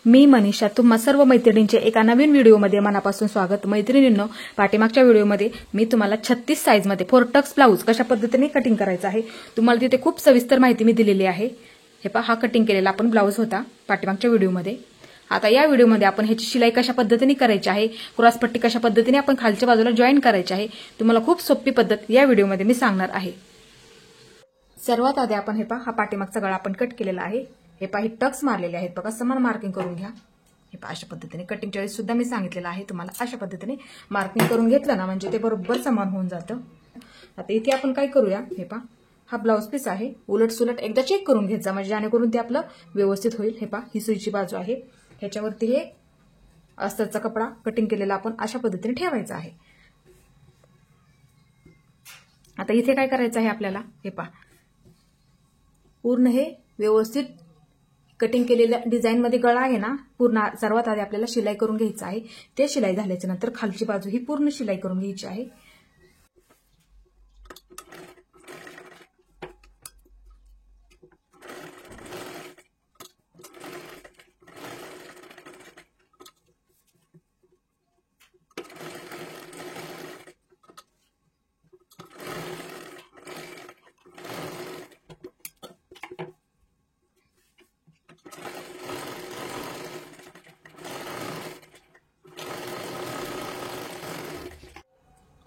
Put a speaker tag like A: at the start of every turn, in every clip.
A: मी मनीषा, तुम्हा सर्व मैत्रिणींचे एका नवीन व्हिडिओमध्ये मनापासून स्वागत। मैत्रिणींनो, पाठीमागच्या व्हिडिओमध्ये मी तुम्हाला 36 साईजमध्ये फोरटक्स ब्लाउज कशा पद्धतीने कटिंग करायचं आहे तुम्हाला तिथे खूप सविस्तर माहिती मी दिलेली आहे। हे पहा, हा कटिंग केलेला आपण ब्लाउज होता पाठीमागच्या व्हिडिओमध्ये। आता या व्हिडिओमध्ये आपण ह्याची शिलाई कशा पद्धतीने करायची आहे, क्रॉस पट्टी कशा पद्धतीने आपण खालच्या बाजूला जॉईन करायची आहे, तुम्हाला खूप सोपी पद्धत या व्हिडिओमध्ये मी सांगणार आहे। सर्वात आधी आपण हे पहा, हा पाठीमागचा गळा आपण कट केलेला आहे। हे पहा, टक्स मारलेले आहेत बघा, समान मार्किंग करून घ्या। हे पहा, अशा पद्धतीने कटिंगच्या वेळेस सुद्धा मी सांगितलेलं आहे तुम्हाला, अशा पद्धतीने मार्किंग करून घेतलं ना म्हणजे ते बरोबर समान होऊन जातं। आता इथे आपण काय करूया, हे पहा, हा ब्लाउज पीस आहे, उलट सुलट एकदा चेक करून घ्यायचा म्हणजे जेणेकरून ते आपलं व्यवस्थित होईल। हे पहा, ही सुईची बाजू आहे, ह्याच्यावरती हे अस्तरचा कपडा कटिंग केलेला आपण अशा पद्धतीने ठेवायचा आहे। आता इथे काय करायचं आहे आपल्याला, हे पहा, पूर्ण हे व्यवस्थित कटिंग केलेल्या डिझाइन मध्ये गळा आहे ना, पूर्ण सर्वात आधी आपल्याला शिलाई करून घ्यायचं आहे। ते शिलाई झाल्याच्या नंतर खालची बाजू ही पूर्ण शिलाई करून घ्यायची आहे।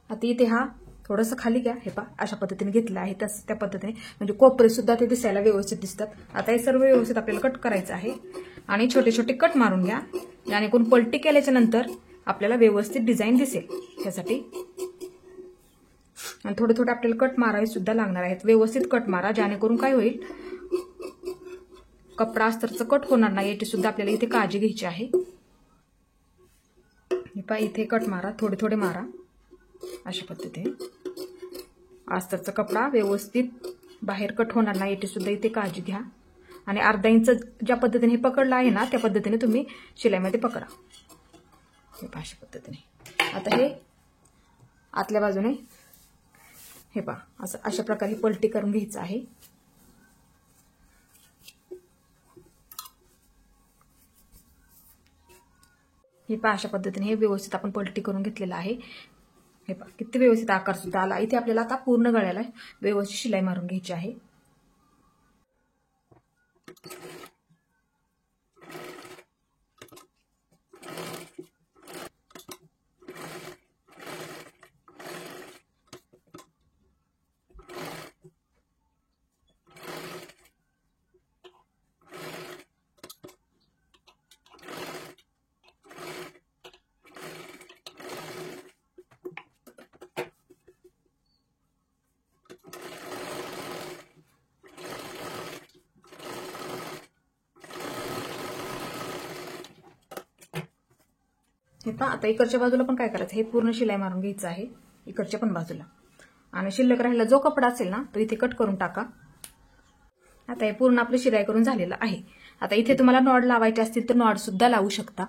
A: आता इथे हा थोडंसं खाली घ्या, हे पहा, अशा पद्धतीने घेतलं आहे त्या पद्धतीने म्हणजे कोपरे सुद्धा ते दिसायला व्यवस्थित दिसतात। आता हे सर्व व्यवस्थित आपल्याला कट करायचं आहे आणि छोटे छोटे कट मारून घ्या, जेणेकरून पलटी केल्याच्या नंतर आपल्याला व्यवस्थित डिझाइन दिसेल। त्यासाठी आणि थोडे थोडे आपल्याला कट मारावे सुद्धा लागणार आहेत। व्यवस्थित कट मारा, जेणेकरून काय होईल, कपडा अस्तरचं कट होणार नाही याची सुद्धा आपल्याला इथे काळजी घ्यायची आहे। हे पहा, इथे कट मारा, थोडे थोडे मारा अशा पद्धतीने। अस्तरचा कपडा व्यवस्थित बाहेर कट होणार नाही याची सुद्धा इथे काळजी घ्या आणि अर्धा इंच ज्या पद्धतीने हे पकडलं आहे ना त्या पद्धतीने तुम्ही शिलाईमध्ये पकडा। हे पहा, अशा पद्धतीने। आता हे आतल्या बाजूने हे पहा, असं अशा प्रकारे पलटी करून घ्यायचं आहे। हे पहा, अशा पद्धतीने हे व्यवस्थित आपण पलटी करून घेतलेलं आहे। हे पहा, किती व्यवस्थित आकार सुद्धा आला। इथे आपल्याला आता पूर्ण गळ्याला व्यवस्थित शिलाई मारून घ्यायची आहे। हे पहा, आता इकडच्या बाजूला पण काय करायचं, हे पूर्ण शिलाई मारून घ्यायचं आहे इकडच्या पण बाजूला आणि शिल्लक राहिलेला जो कपडा असेल ना तो इथे कट करून टाका। आता हे पूर्ण आपली शिलाई करून झालेलं आहे। आता इथे तुम्हाला नॉड लावायचे असतील तर नॉड सुद्धा लावू शकता।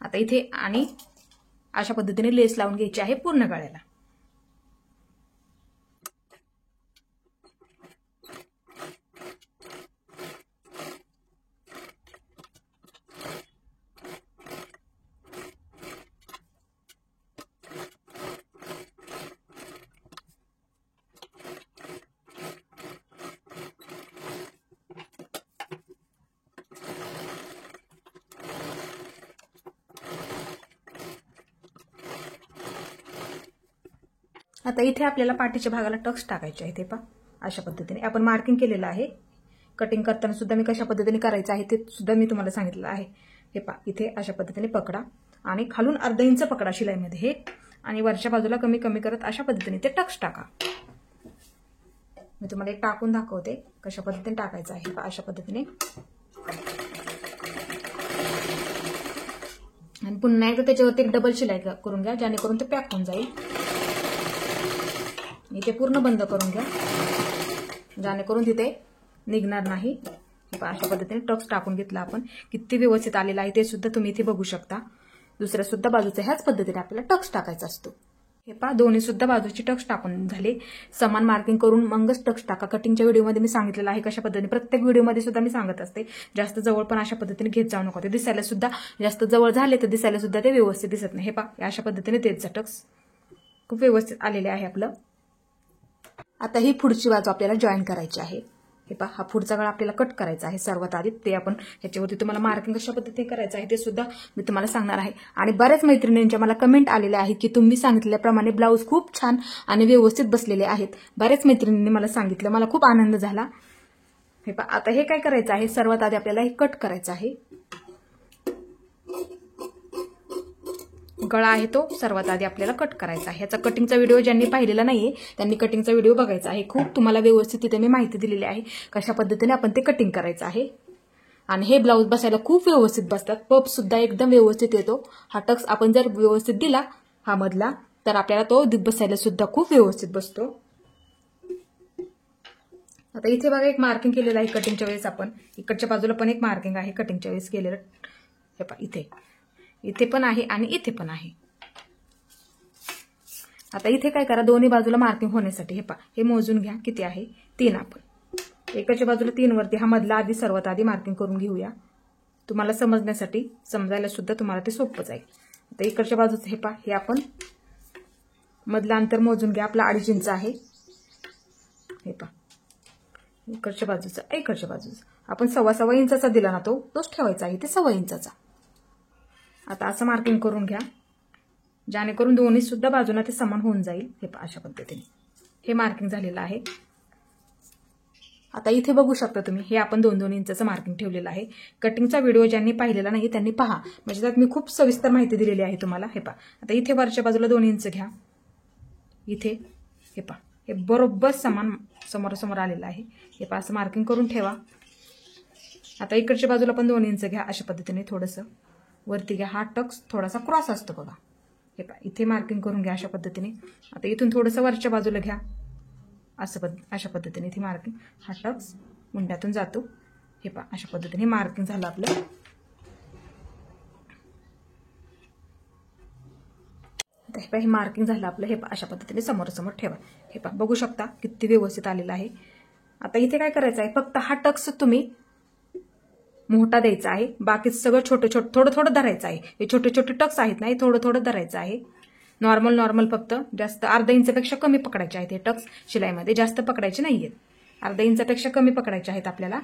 A: आता इथे आणि अशा पद्धतीने लेस लावून घ्यायची आहे पूर्ण गळ्याला। आता इथे आपल्याला पाठीच्या भागाला टक्स टाकायचे आहेत। हे पहा, अशा पद्धतीने आपण मार्किंग केलेलं आहे। कटिंग करताना सुद्धा मी कशा पद्धतीने करायचं आहे ते सुद्धा मी तुम्हाला सांगितलेलं आहे। हे पहा, इथे अशा पद्धतीने पकडा आणि खालून अर्धा इंच पकडा शिलाईमध्ये हे आणि वरच्या बाजूला कमी कमी करत अशा पद्धतीने ते टक्स टाका। मी तुम्हाला एक टाकून दाखवते कशा पद्धतीने टाकायचं आहे। अशा पद्धतीने आणि पुन्हा एकदा त्याच्यावरती एक डबल शिलाई करून घ्या, जेणेकरून ते पॅक होऊन जाईल। इथे पूर्ण बंद करून घ्या, जेणेकरून तिथे निघणार नाही। अशा पद्धतीने टक्स टाकून घेतला आपण, किती व्यवस्थित आलेला आहे ते सुद्धा तुम्ही इथे बघू शकता। दुसऱ्या सुद्धा बाजूचा ह्याच पद्धतीने आपल्याला टक्स टाकायचा असतो। हे पहा दोन्ही सुद्धा बाजूची टक्स टाकून झाले. समान मार्किंग करून मगच टक्स टाका. कटिंगच्या व्हिडिओमध्ये मी सांगितलेलं आहे कशा पद्धतीने, प्रत्येक व्हिडिओमध्ये सुद्धा मी सांगत असते. जास्त जवळ पण अशा पद्धतीने घेत जाऊ नको. ते दिसायला सुद्धा जास्त जवळ झाले तर दिसायला सुद्धा ते व्यवस्थित दिसत नाही. हे पहा अशा पद्धतीने देत जा. टक्स खूप व्यवस्थित आलेले आहे आपलं. आता ही पुढची बाजू आपल्याला जॉईन करायची आहे. हे पहा हा पुढचा गळा आपल्याला कट करायचा आहे सर्वात आधी. ते आपण ह्याच्यावरती तुम्हाला मार्किंग कशा पद्धतीने करायचं आहे ते सुद्धा मी तुम्हाला सांगणार आहे. आणि बऱ्याच मैत्रिणींच्या मला कमेंट आलेल्या आहे की तुम्ही सांगितल्याप्रमाणे ब्लाऊज खूप छान आणि व्यवस्थित बसलेले आहेत. बऱ्याच मैत्रिणींनी मला सांगितलं, मला खूप आनंद झाला. हे पहा आता हे काय करायचं आहे, सर्वात आधी आपल्याला हे कट करायचं आहे. गळा आहे तो सर्वात आधी आपल्याला कट करायचा आहे. ह्याचा कटिंगचा व्हिडिओ ज्यांनी पाहिलेला नाहीये त्यांनी कटिंगचा व्हिडिओ बघायचा आहे. खूप तुम्हाला व्यवस्थित तिथे मी माहिती दिलेली आहे कशा पद्धतीने आपण ते कटिंग करायचं आहे. आणि हे ब्लाऊज बसायला खूप व्यवस्थित बसतात. पप सुद्धा एकदम व्यवस्थित येतो. हा टक्स आपण जर व्यवस्थित दिला हा मधला तर आपल्याला तो बसायला सुद्धा खूप व्यवस्थित बसतो. आता इथे बघा एक मार्किंग केलेलं आहे कटिंगच्या वेळेस. आपण इकडच्या बाजूला पण एक मार्किंग आहे कटिंगच्या वेळेस केलेलं. हे पहा इथे पण आहे आणि इथे पण आहे. आता इथे काय करा, दोन्ही बाजूला मार्किंग होण्यासाठी हे पहा हे मोजून घ्या किती आहे. 3 आपण एकाच्या बाजूला 3 वरती हा मधला आधी सर्वात आधी मार्किंग करून घेऊया. तुम्हाला समजण्यासाठी, समजायला सुद्धा तुम्हाला ते सोपं जाईल. आता इकडच्या बाजूचं हे पहा हे आपण मधलं अंतर मोजून घ्या. आपला 2.5 इंच आहे. हे पहा इकडच्या बाजूचं आपण 1.25 इंचाचा दिला ना तोच ठेवायचा आहे. ते 1.25 इंचाचा. आता असं मार्किंग करून घ्या जेणेकरून दोन्ही सुद्धा बाजूला ते समान होऊन जाईल. हे पहा अशा पद्धतीने हे मार्किंग झालेलं आहे. आता इथे बघू शकता तुम्ही हे आपण 2-2 इंचाचं मार्किंग ठेवलेलं आहे. कटिंगचा व्हिडिओ ज्यांनी पाहिलेला नाही त्यांनी पहा, म्हणजे त्यात मी खूप सविस्तर माहिती दिलेली आहे तुम्हाला. हे पहा आता इथे वरच्या बाजूला 2 इंच घ्या. इथे हे पहा हे बरोबर समान समोरासमोर आलेलं आहे. हे पहा असं मार्किंग करून ठेवा. आता इकडच्या बाजूला पण 2 इंच घ्या. अशा पद्धतीने थोडंसं वरती घ्या. हा टक्स थोडासा क्रॉस असतो बघा. हे पहा इथे मार्किंग करून घ्या अशा पद्धतीने. आता इथून थोडंसं वरच्या बाजूला घ्या. अशा पद्धतीने इथे मार्किंग. हा टक्स मुंड्यातून जातो. हे पहा अशा पद्धतीने मार्किंग झालं आपलं. आता हे पहा हे मार्किंग झालं आपलं. हे पहा अशा पद्धतीने समोरासमोर ठेवा. हे पहा बघू शकता किती व्यवस्थित आलेलं आहे. आता इथे काय करायचं आहे, फक्त हा टक्स तुम्ही मोठा द्यायचा आहे. बाकी सगळं छोटं थोडं धरायचं आहे. हे छोटे टक्स आहेत ना, हे थोडं धरायचं आहे. नॉर्मल फक्त जास्त अर्धा इंचापेक्षा कमी पकडायचे आहेत हे टक्स. शिलाईमध्ये जास्त पकडायचे नाहीयेत. अर्धा इंचापेक्षा कमी पकडायचे आहेत आपल्याला.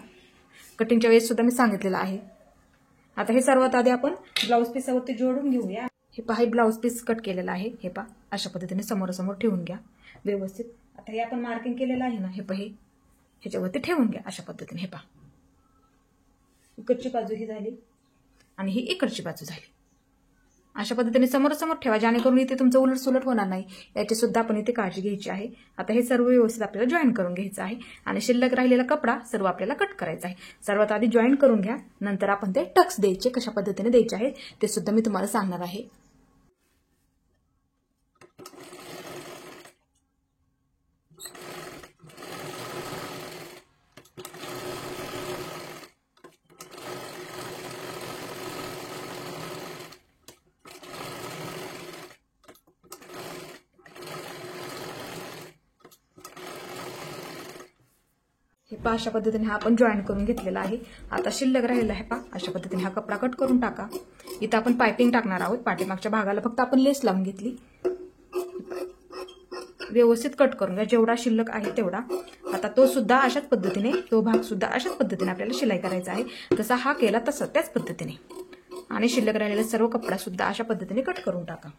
A: कटिंगच्या वेळेस सुद्धा मी सांगितलेलं आहे. आता हे सर्वात आधी आपण ब्लाऊज पीसावरती जोडून घेऊया. हे पहा हे ब्लाऊज पीस कट केलेलं आहे. हे पहा अशा पद्धतीने समोरासमोर ठेवून घ्या व्यवस्थित. आता हे आपण मार्किंग केलेलं आहे ना, हे पहा ह्याच्यावरती ठेवून घ्या अशा पद्धतीने. हे पहा इकडची बाजू ही झाली आणि ही इकडची बाजू झाली. अशा पद्धतीने समोरासमोर ठेवा जेणेकरून इथे तुमचं उलटसुलट होणार नाही. याची सुद्धा आपण इथे काळजी घ्यायची आहे. आता हे सर्व व्यवस्थित आपल्याला जॉईन करून घ्यायचं आहे आणि शिल्लक राहिलेला कपडा सर्व आपल्याला कट करायचा आहे. सर्वात आधी जॉईन करून घ्या, नंतर आपण ते टक्स द्यायचे कशा पद्धतीने द्यायचे आहे ते सुद्धा मी तुम्हाला सांगणार आहे. हे पहा अशा पद्धतीने हा आपण जॉईन करून घेतलेला आहे. आता शिल्लक राहिलेला आहे. पहा अशा पद्धतीने हा कपडा कट करून टाका. इथं आपण पायपिंग टाकणार आहोत. पाठीमागच्या भागाला फक्त आपण लेस लावून घेतली. व्यवस्थित कट करून घ्या जेवढा शिल्लक आहे तेवढा. आता तो सुद्धा अशाच पद्धतीने, तो भाग सुद्धा अशाच पद्धतीने आपल्याला शिलाई करायचा आहे. जसा हा केला तसं त्याच पद्धतीने. आणि शिल्लक राहिलेला सर्व कपडा सुद्धा अशा पद्धतीने कट करून टाका.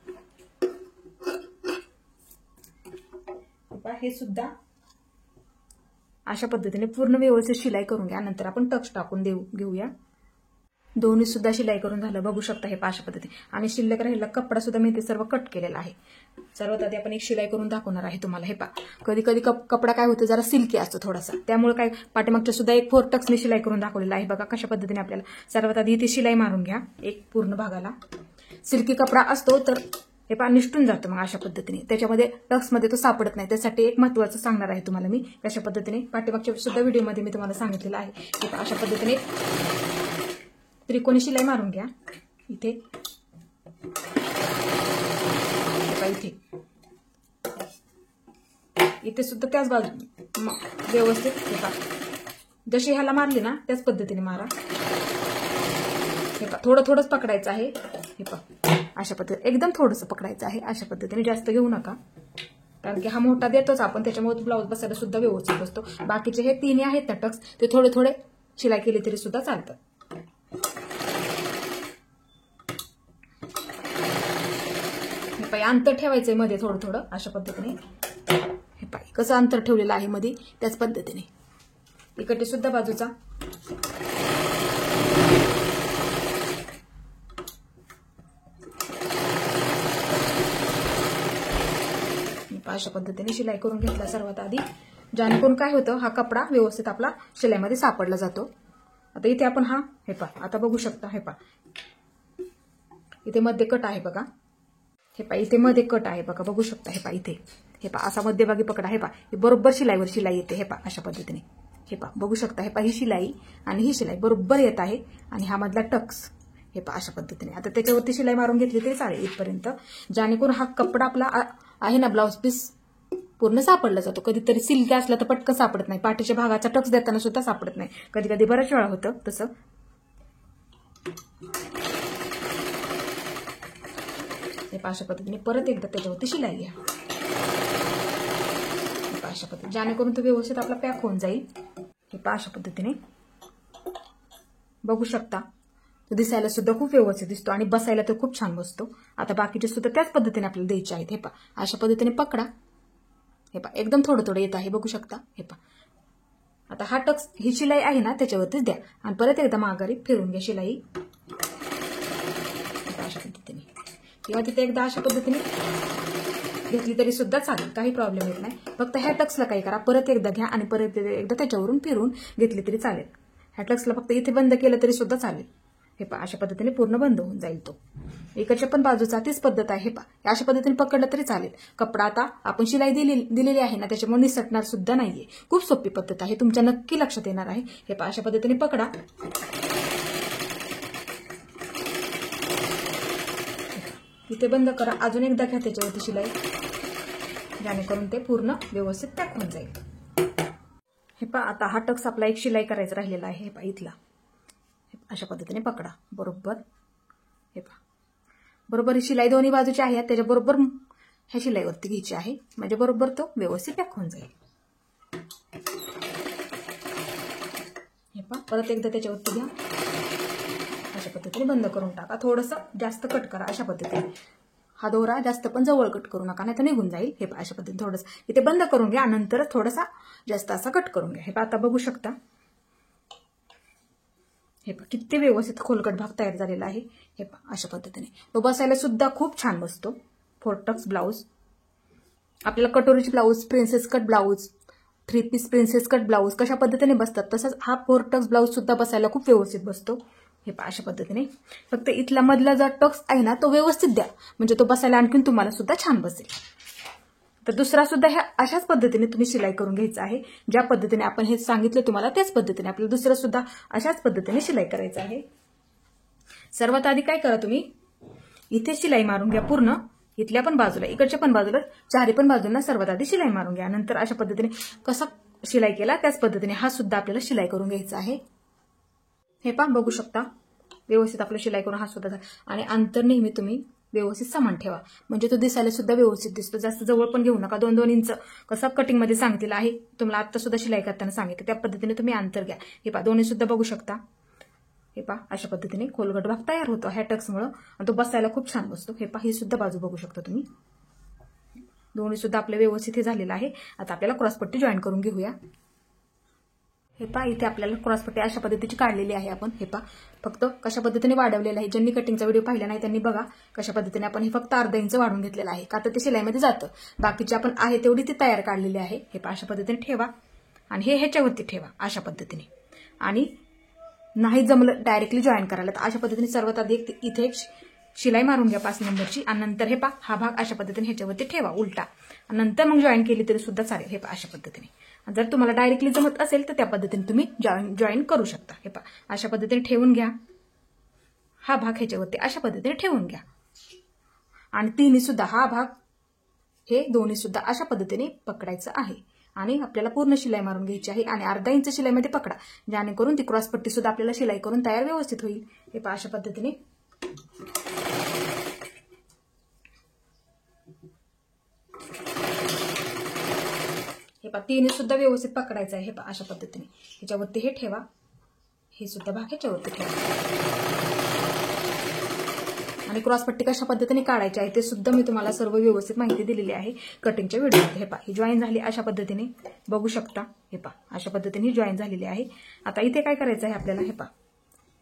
A: हे सुद्धा अशा पद्धतीने पूर्ण व्यवस्थित शिलाई करून घ्या. नंतर आपण टक्स टाकून घेऊया. दोन्ही सुद्धा शिलाई करून झालं बघू शकता. हे अशा पद्धतीने. आणि शिल्लक राहिलेला कपडा सुद्धा मी ते सर्व कट केलेला आहे. सर्वात आधी आपण एक शिलाई करून दाखवणार आहे तुम्हाला. हे पहा कधी कधी कपडा काय होतो जरा सिल्की असतो थोडासा, त्यामुळे काय पाठीमागच्या सुद्धा एक 4 टक्सने शिलाई करून दाखवलेला आहे. बघा कशा पद्धतीने आपल्याला सर्वात आधी इथे शिलाई मारून घ्या एक पूर्ण भागाला. सिल्की कपडा असतो तर हे पहा निष्ठून जातो मग अशा पद्धतीने. त्याच्यामध्ये टक्समध्ये तो सापडत नाही. त्यासाठी एक महत्त्वाचं सांगणार आहे तुम्हाला मी कशा पद्धतीने. पाठीमागच्या सुद्धा व्हिडिओमध्ये मी तुम्हाला सांगितलेलं आहे. हे पहा अशा पद्धतीने त्रिकोणी शिलाई मारून घ्या इथे. इथे इथे सुद्धा त्याच बाजू व्यवस्थित हे पहा, जशी ह्याला मारली ना त्याच पद्धतीने मारा. हे पहा, थोडं थोडंच पकडायचं आहे. हे पहा, अशा पद्धतीने एकदम थोडंसं पकडायचं आहे. अशा पद्धतीने जास्त घेऊ नका, कारण की हा मोठा देतोच आपण, त्याच्यामुळे ब्लाऊज बसायला सुद्धा व्यवस्थित बसतो. बाकीचे हे 3 आहेत ना टक्स, ते थोडे थोडे शिलाई केली तरी सुद्धा चालतं. हे पाय अंतर ठेवायचंय मध्ये थोडं थोडं अशा पद्धतीने. हे पाय कसं अंतर ठेवलेलं आहे मध्ये त्याच पद्धतीने. इकडे सुद्धा बाजूचा अशा पद्धतीने शिलाई करून घेतला सर्वात आधी, जेणेकरून काय होतं, हा कपडा व्यवस्थित आपला शिलाईमध्ये सापडला जातो. आता इथे आपण हा हे पहा, आता बघू शकता. हे पहा, इथे मध्ये कट आहे बघा. हे पहा, इथे मध्ये कट आहे बघा, बघू शकता. हे पहा, इथे हे पहा, असा मध्यभागी पकडा. हे पहा, हे बरोबर शिलाईवर शिलाई येते. हे पहा, अशा पद्धतीने. हे पहा, बघू शकता. हे पहा, ही शिलाई आणि ही शिलाई बरोबर येत आहे आणि हा मधला टक्स. हे पहा, अशा पद्धतीने. आता त्याच्यावरती शिलाई मारून घेतली तरी चालेल इथपर्यंत, जेणेकरून हा कपडा आपला आहे ना ब्लाउज पीस पूर्ण सापडला जातो. कधीतरी सिल्क असला तर पटकन सापडत नाही, पाठीच्या भागाचा टक्स देताना सुद्धा सापडत नाही. कधी कधी बऱ्याच वेळा होतं तसं. हे अशा पद्धतीने परत एकदा त्याच्यावरती शिलाई घ्या. अशा पद्धतीने, जेणेकरून तो व्यवस्थित आपला पॅक होऊन जाईल. हे अशा पद्धतीने बघू शकता. तो दिसायला सुद्धा खूप व्यवस्थित दिसतो आणि बसायला तर खूप छान बसतो. आता बाकीचे सुद्धा त्याच पद्धतीने आपल्याला द्यायचे आहेत. हे पहा, अशा पद्धतीने पकडा. हे पहा, एकदम थोडं थोडं येत आहे, बघू शकता. हे पहा, आता हा टक्स ही शिलाई आहे ना त्याच्यावरतीच द्या आणि परत एकदा माघारी फिरून घ्या शिलाई अशा पद्धतीने, किंवा तिथे एकदा अशा पद्धतीने घेतली तरी सुद्धा चालेल, काही प्रॉब्लेम येत नाही. फक्त ह्या टक्सला काही करा, परत एकदा घ्या आणि परत एकदा त्याच्यावरून फिरून घेतली तरी चालेल. ह्या टक्सला फक्त इथे बंद केलं तरी सुद्धा चालेल. हे पहा, अशा पद्धतीने पूर्ण बंद होऊन जाईल तो. इकडच्या पण बाजूचा तीच पद्धत आहे. हे पहा, अशा पद्धतीने पकडलं तरी चालेल. कपडा आता आपण शिलाई दिलेली आहे ना त्याच्यामुळे निसटणार सुद्धा नाहीये. खूप सोपी पद्धत आहे, तुमच्या नक्की लक्षात येणार आहे. हे पहा, अशा पद्धतीने पकडा. इथे बंद करा, अजून एकदा घ्या त्याच्यावरती शिलाई, जेणेकरून ते पूर्ण व्यवस्थित पॅक होऊन जाईल. हे पहा, आता हा टक्स आपला एक शिलाई करायचा राहिलेला आहे. हे पहा, इथला अशा पद्धतीने पकडा बरोबर. हे पहा, बरोबर ही शिलाई दोन्ही बाजूची आहे, त्याच्या बरोबर ह्या शिलाईवरती घ्यायची आहे, म्हणजे बरोबर तो व्यवस्थित पॅक होऊन जाईल. हे पहा, परत एकदा त्याच्यावरती घ्या, अशा पद्धतीने बंद करून टाका. थोडंसं जास्त कट करा अशा पद्धतीने. हा दोरा जास्त पण जवळ कट करू नका, नाही तर निघून जाईल. हे पहा, अशा पद्धतीने थोडंसं इथे बंद करून घ्या, नंतर थोडासा जास्त असा कट करून घ्या. हे पहा, आता बघू शकता. हे पहा, किती व्यवस्थित खोलगट भाग तयार झालेला आहे. हे पहा, अशा पद्धतीने तो बसायला सुद्धा खूप छान बसतो. 4 टक्स ब्लाऊज आपल्याला कटोरीची blouse, princess cut blouse, 3 piece princess cut blouse कशा पद्धतीने बसतात तसंच हा 4 टक्स ब्लाऊज सुद्धा बसायला खूप व्यवस्थित बसतो. हे पहा, अशा पद्धतीने. फक्त इथला मधला जो टक्स आहे ना तो व्यवस्थित द्या, म्हणजे तो बसायला आणखीन तुम्हाला सुद्धा छान बसेल. तर दुसरा सुद्धा ह्या अशाच पद्धतीने तुम्ही शिलाई करून घ्यायचं आहे. ज्या पद्धतीने आपण हे सांगितलं तुम्हाला त्याच पद्धतीने आपल्याला दुसरं सुद्धा अशाच पद्धतीने शिलाई करायचं आहे. सर्वात आधी काय करा, तुम्ही इथे शिलाई मारून घ्या पूर्ण, इथल्या पण बाजूला, इकडच्या पण बाजूला, चारी पण बाजूंना सर्वात आधी शिलाई मारून घ्या. नंतर अशा पद्धतीने कसा शिलाई केला त्याच पद्धतीने हा सुद्धा आपल्याला शिलाई करून घ्यायचा आहे. हे पहा, बघू शकता. व्यवस्थित आपलं शिलाई करून हा सुद्धा, आणि अंतर नेहमी तुम्ही व्यवस्थित समान ठेवा, म्हणजे तो दिसायला सुद्धा व्यवस्थित दिसतो. जास्त जवळ पण घेऊ नका. 2-2 इंच कसं कटिंगमध्ये सांगितलेलं आहे तुम्हाला, आता सुद्धा शिलाई करताना सांगितलं त्या पद्धतीने तुम्ही अंतर घ्या. हे पहा, दोन्ही सुद्धा बघू शकता. हे पहा, अशा पद्धतीने खोलगट भाग तयार होतो ह्या टक्समुळे आणि तो बसायला खूप छान बसतो. हे पहा, ही सुद्धा बाजू बघू शकता तुम्ही. दोन्ही सुद्धा आपले व्यवस्थित हे झालेलं आहे. आता आपल्याला क्रॉसपट्टी जॉईन करून घेऊया. हे पहा, इथे आपल्याला क्रॉसपट्टी अशा पद्धतीची काढलेली आहे आपण. हे पहा, फक्त कशा पद्धतीने वाढवलेलं आहे. ज्यांनी कटिंगचा व्हिडिओ पाहिला नाही त्यांनी बघा कशा पद्धतीने आपण हे फक्त अर्धा इंच वाढून घेतलेलं आहे, का तर ते शिलाईमध्ये जातं. बाकीची आपण आहे तेवढी ती तयार काढलेली आहे. हे पहा, अशा पद्धतीने ठेवा आणि हे ह्याच्यावरती ठेवा अशा पद्धतीने. आणि नाही जमलं डायरेक्टली जॉईन करायला तर अशा पद्धतीने सर्वात आधी इथे एक शिलाई मारून घ्या 5 नंबरची, आणि नंतर हे पहा, हा भाग अशा पद्धतीने ह्याच्यावरती ठेवा उलटा, नंतर मग जॉईन केली तरी सुद्धा चालेल. हे पहा, अशा पद्धतीने. जर तुम्हाला डायरेक्टली जमत असेल तर त्या पद्धतीने तुम्ही जॉईन करू शकता. हे पहा, अशा पद्धतीने ठेवून घ्या. हा भाग ह्याच्यावरती अशा पद्धतीने ठेवून घ्या आणि तिन्ही सुद्धा हा भाग हे दोन्ही सुद्धा अशा पद्धतीने पकडायचं आहे आणि आपल्याला पूर्ण शिलाई मारून घ्यायची आहे आणि अर्धा इंच शिलाईमध्ये पकडा, जेणेकरून ती क्रॉस पट्टी सुद्धा आपल्याला शिलाई करून तयार व्यवस्थित होईल। हे पहा अशा पद्धतीने हे पहा तिन्ही सुद्धा व्यवस्थित पकडायचं आहे। हे पहा अशा पद्धतीने ह्याच्यावरती हे ठेवा, हे सुद्धा भाग ह्याच्यावरती ठेवा आणि क्रॉस पट्टी कशा पद्धतीने काढायची आहे ते सुद्धा मी तुम्हाला सर्व व्यवस्थित माहिती दिलेली आहे कटिंगच्या व्हिडिओमध्ये। हे पहा ही जॉईन झाली अशा पद्धतीने बघू शकता। हे पहा अशा पद्धतीने ही जॉईन झालेली आहे। आता इथे काय करायचं आहे आपल्याला, हे पहा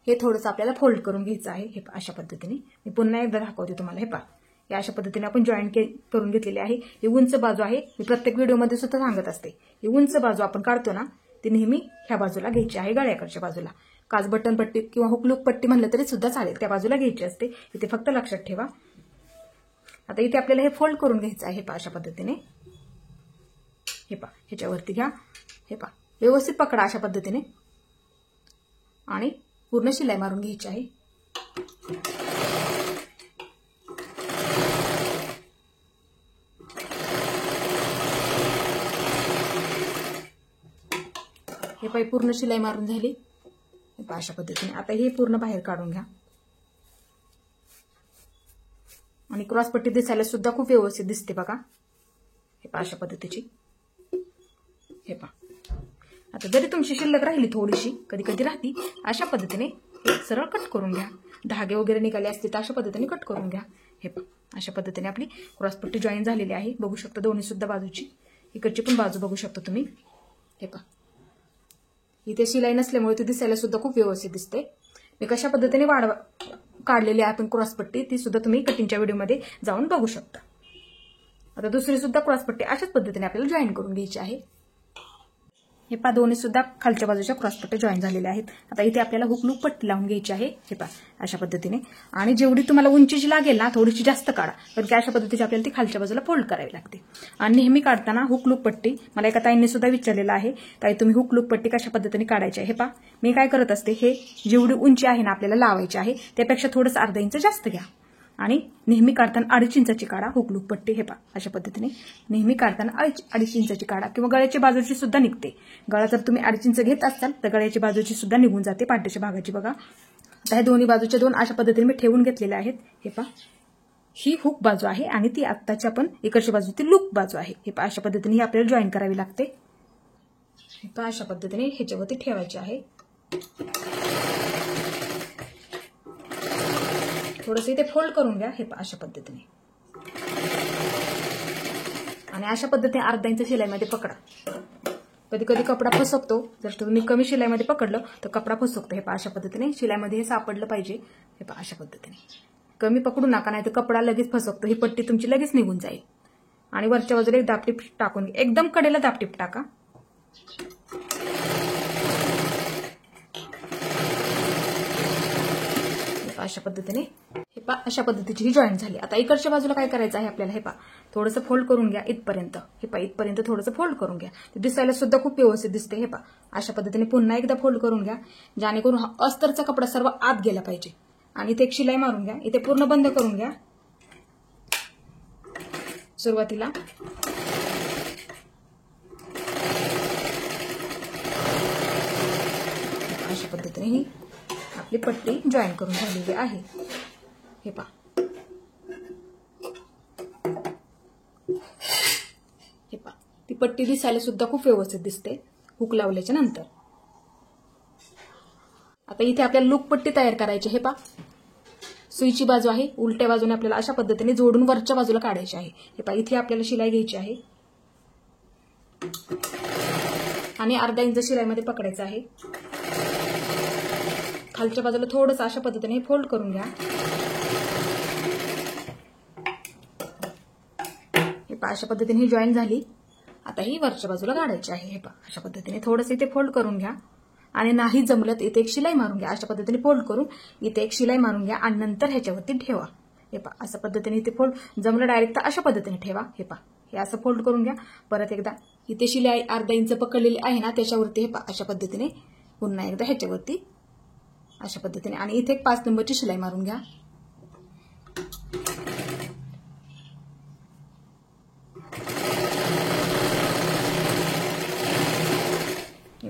A: हे थोडंसं आपल्याला फोल्ड करून घ्यायचं आहे। हे पहा अशा पद्धतीने मी पुन्हा एकदा दाखवते तुम्हाला। हे पहा या अशा पद्धतीने आपण जॉईन करून घेतलेली आहे। ही उंच बाजू आहे, मी प्रत्येक व्हिडिओमध्ये सुद्धा सांगत असते। ही उंच बाजू आपण काढतो ना ती नेहमी ह्या बाजूला घ्यायची आहे, गळ्याकडच्या बाजूला। काज बटन पट्टी किंवा हुकलूक पट्टी म्हणलं तरी सुद्धा चालेल, त्या बाजूला घ्यायची असते, इथे फक्त लक्षात ठेवा। आता इथे आपल्याला हे फोल्ड करून घ्यायचं आहे। हे पहा अशा पद्धतीने, हे पहा ह्याच्यावरती घ्या, हे पहा व्यवस्थित पकडा अशा पद्धतीने आणि पूर्ण शिलाई मारून घ्यायची आहे। हे पाय पूर्ण शिलाई मारून झाली अशा पद्धतीने। आता हे पूर्ण बाहेर काढून घ्या आणि क्रॉस पट्टी दिसायला सुद्धा खूप व्यवस्थित दिसते बघा। हे पहा अशा पद्धतीची, हे पहा आता जरी तुमची शिल्लक राहिली थोडीशी, कधी कधी राहती, अशा पद्धतीने सरळ कट करून घ्या। धागे वगैरे निघाले असतील तर अशा पद्धतीने कट करून घ्या। हे पहा अशा पद्धतीने आपली क्रॉस पट्टी जॉईन झालेली आहे, बघू शकता दोन्ही सुद्धा बाजूची। इकडची पण बाजू बघू शकता तुम्ही। हे पहा इथे शिलाई नसल्यामुळे ती दिसायला सुद्धा खूप व्यवस्थित दिसते। मी कशा पद्धतीने काढलेली आहे आपण क्रॉस पट्टी ती सुद्धा तुम्ही कटिंगच्या व्हिडिओमध्ये जाऊन बघू शकता। आता दुसरी सुद्धा क्रॉस पट्टी अशाच पद्धतीने आपल्याला जॉईन करून घ्यायची आहे। हे पहा दोन्ही सुद्धा खालच्या बाजूच्या क्रॉस पट्टी जॉईन झालेल्या आहेत। आता इथे आपल्याला हुकलूक पट्टी लावून घ्यायची आहे। हे पहा अशा पद्धतीने, आणि जेवढी तुम्हाला उंचीची लागेल ना थोडीशी जास्त काढा, कारण की अशा पद्धतीची आपल्याला ती खालच्या बाजूला फोल्ड करावी लागते। आणि नेहमी काढताना हुकलूक पट्टी, मला एका ताईंनी सुद्धा विचारलेलं आहे ताई तुम्ही हुकलूक पट्टी कशा पद्धतीने काढायची आहे। हे पहा मी काय करत असते, हे जेवढी उंची आहे ना आपल्याला लावायची आहे त्यापेक्षा थोडंसं अर्धा इंच जास्त घ्या आणि नेहमी काढताना 2.5 इंचाची काढा हुकलूक पट्टी। हे पहा अशा पद्धतीने नेहमी काढताना 2.5 इंचाची काढा, किंवा गळ्याच्या बाजूची सुद्धा निघते। गळा जर तुम्ही 2.5 इंच घेत असाल तर गळ्याची बाजूची सुद्धा निघून जाते, पाठीच्या भागाची बघा। आता हे दोन्ही बाजूच्या दोन अशा पद्धतीने मी ठेवून घेतलेल्या आहेत। हे पहा ही हुक बाजू आहे आणि ती आत्ताची आपण इकडची बाजू ती लूप बाजू आहे। हे पहा अशा पद्धतीने ही आपल्याला जॉईन करावी लागते। हे पहा अशा पद्धतीने ह्याच्यावरती ठेवायची आहे। थोडंसं इथे फोल्ड करून घ्या। हे पहा अशा पद्धतीने, आणि अशा पद्धतीने अर्धा इंच शिलाईमध्ये पकडा। कधी कधी कपडा फसकतो, जर तुम्ही कमी शिलाईमध्ये पकडलं तर कपडा फसकतो। हे पहा अशा पद्धतीने शिलाईमध्ये हे सापडलं पाहिजे। हे पहा अशा पद्धतीने कमी पकडू नका, नाही तर कपडा लगेच फसकतो, ही पट्टी तुमची लगेच निघून जाईल। आणि वरच्या बाजूला एक दाबटीप टाकून एकदम कडेला दाबटीप टाका। अशा पद्धतीने हे पहा अशा पद्धतीची ही जॉईन झाली। आता इकडच्या बाजूला काय करायचं आहे आपल्याला, हे पहा थोडंसं फोल्ड करून घ्या इथपर्यंत। हे पहा इथपर्यंत थोडंसं फोल्ड करून घ्या, ते दिसायला सुद्धा खूप व्यवस्थित दिसते। हे पहा अशा पद्धतीने पुन्हा एकदा फोल्ड करून घ्या, जेणेकरून अस्तरचा कपडा सर्व आत गेला पाहिजे। आणि इथे एक शिलाई मारून घ्या, इथे पूर्ण बंद करून घ्या सुरुवातीला। अशा पद्धतीने ही आपली पट्टी जॉईन करून झालेली आहे। हे पहा हे पहा ती पट्टी दिसायला सुद्धा खूप व्यवस्थित दिसते हुक लावल्याच्या नंतर। आता इथे आपल्याला लूप पट्टी तयार करायची। हे पहा सुईची बाजू आहे, उलट्या बाजूने आपल्याला अशा पद्धतीने जोडून वरच्या बाजूला काढायची आहे। हे पहा इथे आपल्याला शिलाई घ्यायची आहे आणि अर्धा इंच शिलाईमध्ये पकडायचं आहे। खालच्या बाजूला थोडंसं अशा पद्धतीने फोल्ड करून घ्या। हे पहा अशा पद्धतीने ही जॉईन झाली। आता ही वरच्या बाजूला काढायची आहे। हे पहा अशा पद्धतीने थोडंसं इथे फोल्ड करून घ्या, आणि नाही जमलं तर इथे एक शिलाई मारून घ्या। अशा पद्धतीने फोल्ड करून इथे एक शिलाई मारून घ्या आणि नंतर ह्याच्यावरती ठेवा। हे पहा अशा पद्धतीने इथे फोल्ड जमलं डायरेक्ट तर अशा पद्धतीने ठेवा। हे पहा हे असं फोल्ड करून घ्या। परत एकदा इथे शिलाई अर्धा इंच पकडलेली आहे ना त्याच्यावरती हे पहा अशा पद्धतीने पुन्हा एकदा ह्याच्यावरती अशा पद्धतीने, आणि इथे एक 5 नंबरची शिलाई मारून घ्या।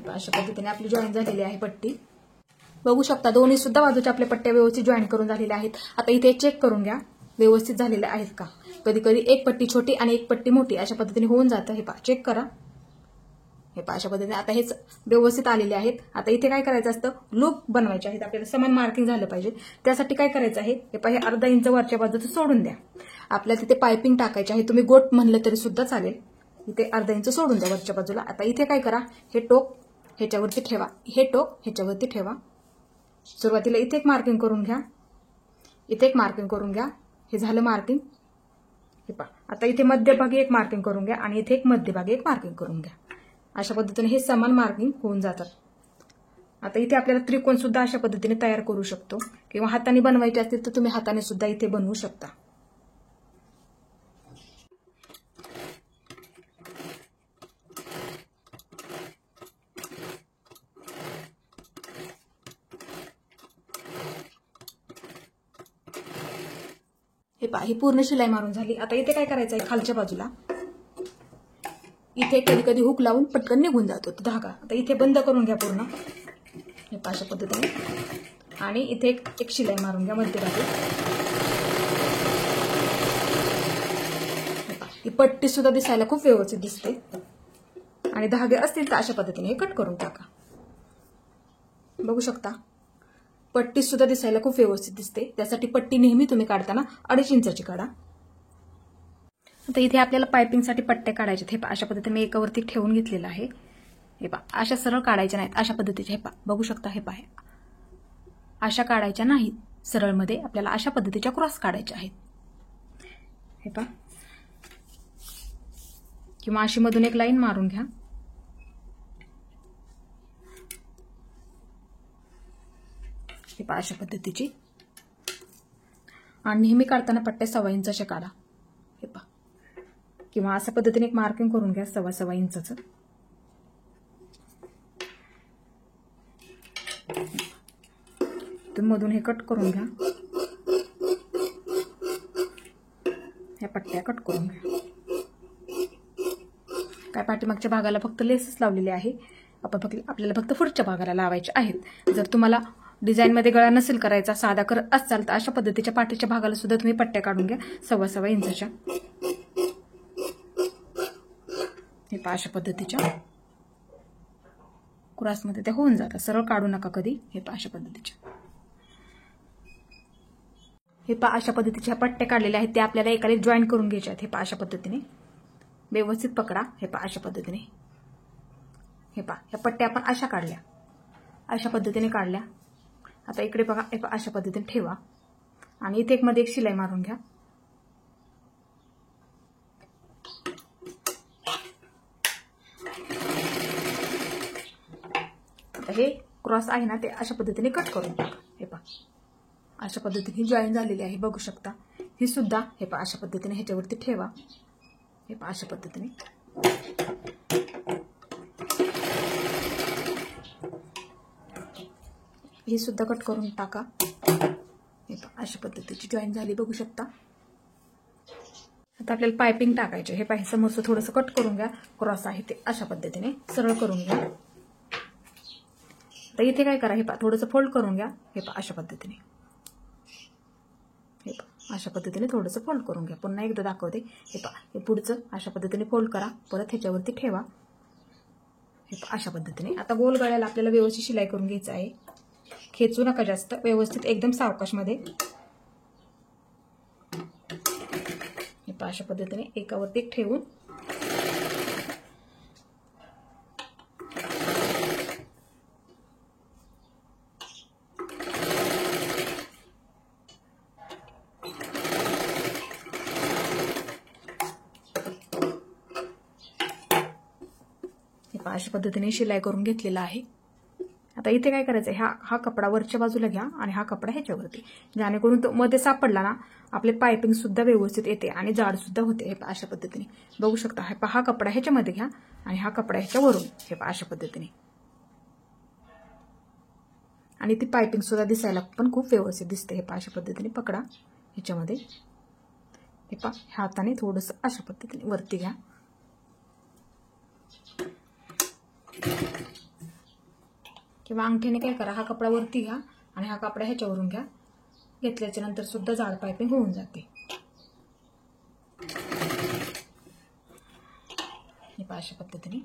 A: पहा अशा पद्धतीने आपली जॉईन झालेली आहे पट्टी. बघू शकता दोन्ही सुद्धा बाजूच्या आपल्या पट्ट्या व्यवस्थित जॉईन करून झालेल्या आहेत. आता इथे चेक करून घ्या व्यवस्थित झालेल्या आहेत का. कधी कधी एक पट्टी छोटी आणि एक पट्टी मोठी अशा पद्धतीने होऊन जातं. हे पहा चेक करा. हे पहा अशा पद्धतीने आता हेच व्यवस्थित आलेले आहेत. आता इथे काय करायचं असतं, लूप बनवायचे आहेत आपल्याला, समान मार्किंग झालं पाहिजे. त्यासाठी काय करायचं आहे, हे पहा हे अर्धा इंच वरच्या बाजूचं सोडून द्या. आपल्याला तिथे पायपिंग टाकायची आहे. तुम्ही गोट म्हणलं तरी सुद्धा चालेल. इथे अर्धा इंच सोडून द्या वरच्या बाजूला. आता इथे काय करा, हे टोक ह्याच्यावरती ठेवा, हे टोक ह्याच्यावरती ठेवा. सुरुवातीला इथे एक मार्किंग करून घ्या, इथे एक मार्किंग करून घ्या. हे झालं मार्किंग. हे पहा आता इथे मध्यभागी एक मार्किंग करून घ्या आणि इथे एक मध्यभागी एक मार्किंग करून घ्या. अशा पद्धतीने हे समान मार्किंग होऊन जातात. आता इथे आपल्याला त्रिकोण सुद्धा अशा पद्धतीने तयार करू शकतो किंवा हाताने बनवायचे असतील तर तुम्ही हाताने सुद्धा इथे बनवू शकता. हे पहा ही पूर्ण शिलाई मारून झाली. आता इथे काय करायचं आहे, खालच्या बाजूला इथे कधी कधी हुक लावून पटकन निघून जातो तो धागा. आता इथे बंद करून घ्या पूर्ण. हे पहा अशा पद्धतीने आणि इथे एक शिलाई मारून घ्या मध्यभागी. ही पट्टी सुद्धा दिसायला खूप व्यवस्थित दिसते आणि धागे असतील तर अशा पद्धतीने हे कट करून टाका. बघू शकता पट्टी सुद्धा दिसायला खूप व्यवस्थित दिसते. त्यासाठी पट्टी नेहमी तुम्ही काढताना 2.5 इंचाची काढा. आता इथे आपल्याला पायपिंगसाठी पट्टे काढायचे. हे पहा अशा पद्धतीने मी एकावरती ठेवून घेतलेलं आहे. हे पहा अशा सरळ काढायच्या नाहीत, अशा पद्धतीचे. हे पहा बघू शकता. हे पहा अशा काढायच्या नाहीत सरळमध्ये, आपल्याला अशा पद्धतीच्या क्रॉस काढायच्या आहेत. हे पहा किंवा अशी मधून एक लाईन मारून घ्या. हे पहा अशा पद्धतीची. आणि नेहमी काढताना पट्टे 1.25 इंचाचे काढा. हे पहा किंवा अशा पद्धतीने एक मार्किंग करून घ्या 1.25 इंचाचं. तुम्ही मधून हे कट करून घ्या. ह्या पट्ट्या कट करून घ्या. काय पाठीमागच्या भागाला फक्त लेसच लावलेले आहे. आपल्याला फक्त पुढच्या भागाला लावायचे आहेत. जर तुम्हाला डिझाईनमध्ये गळा नसेल करायचा, साधा करत असाल तर अशा पद्धतीच्या पाठीच्या भागाला सुद्धा तुम्ही पट्ट्या काढून घ्या 1.25 इंचाच्या. हे पहा अशा पद्धतीच्या क्रॉसमध्ये ते होऊन जातं. सरळ काढू नका कधी. हे पहा अशा पद्धतीच्या. हे पहा अशा पद्धतीच्या पट्ट्या काढलेल्या आहेत, ते आपल्याला एकाला जॉईन करून घ्यायचे आहेत. हे पहा अशा पद्धतीने व्यवस्थित पकडा. हे पहा अशा पद्धतीने. हे पहा ह्या पट्ट्या आपण अशा काढल्या, अशा पद्धतीने काढल्या. आता इकडे बघा. हे पहा अशा पद्धतीने ठेवा आणि इथे एक मध्ये एक शिलाई मारून घ्या. आता हे क्रॉस आहे ना ते अशा पद्धतीने कट करून टाका. हे पहा अशा पद्धतीने जॉईन झालेली आहे. बघू शकता. ही सुद्धा हे पहा अशा पद्धतीने ह्याच्यावरती ठेवा. हे पहा अशा पद्धतीने. ही सुद्धा कट करून टाका. हे पहा अशा पद्धतीची जॉईन झाली. बघू शकता. आता आपल्याला पायपिंग टाकायचे. हे पहा समोरचं थोडंसं कट करून घ्या. क्रॉस आहे ते अशा पद्धतीने सरळ करून घ्या. तर इथे काय करा, हे पहा थोडंसं फोल्ड करून घ्या. हे पहा अशा पद्धतीने. हे पहा अशा पद्धतीने थोडंसं फोल्ड करून घ्या. पुन्हा एकदा दाखवते. हे पहा हे पुढचं अशा पद्धतीने फोल्ड करा. परत ह्याच्यावरती ठेवा. हे पहा अशा पद्धतीने. आता गोल गळ्याला आपल्याला व्यवस्थित शिलाई करून घ्यायचं आहे. खेचू नका जास्त, व्यवस्थित एकदम सावकाशमध्ये. हे पहा अशा पद्धतीने एकावरती एक ठेवून अशा पद्धतीने शिलाई करून घेतलेला आहे. आता इथे काय करायचं, हा कपडा वरच्या बाजूला घ्या आणि हा कपडा ह्याच्यावरती, जेणेकरून तो मध्ये सापडला ना आपले पायपिंग सुद्धा व्यवस्थित येते आणि जाड सुद्धा होते. हे अशा पद्धतीने बघू शकता. हा कपडा ह्याच्यामध्ये घ्या आणि हा कपडा ह्याच्यावरून. हे अशा पद्धतीने. आणि ती पायपिंग सुद्धा दिसायला पण खूप व्यवस्थित दिसते. हे अशा पद्धतीने पकडा ह्याच्यामध्ये. हे हाताने थोडंसं अशा पद्धतीने वरती घ्या. किंवा अंगठ्याने काय करा, हा कपडा वरती घ्या आणि हा कपडा ह्याच्यावरून घ्या. घेतल्याच्या नंतर सुद्धा जाड पायपिंग होऊन जाते. हे पहा अशा पद्धतीने.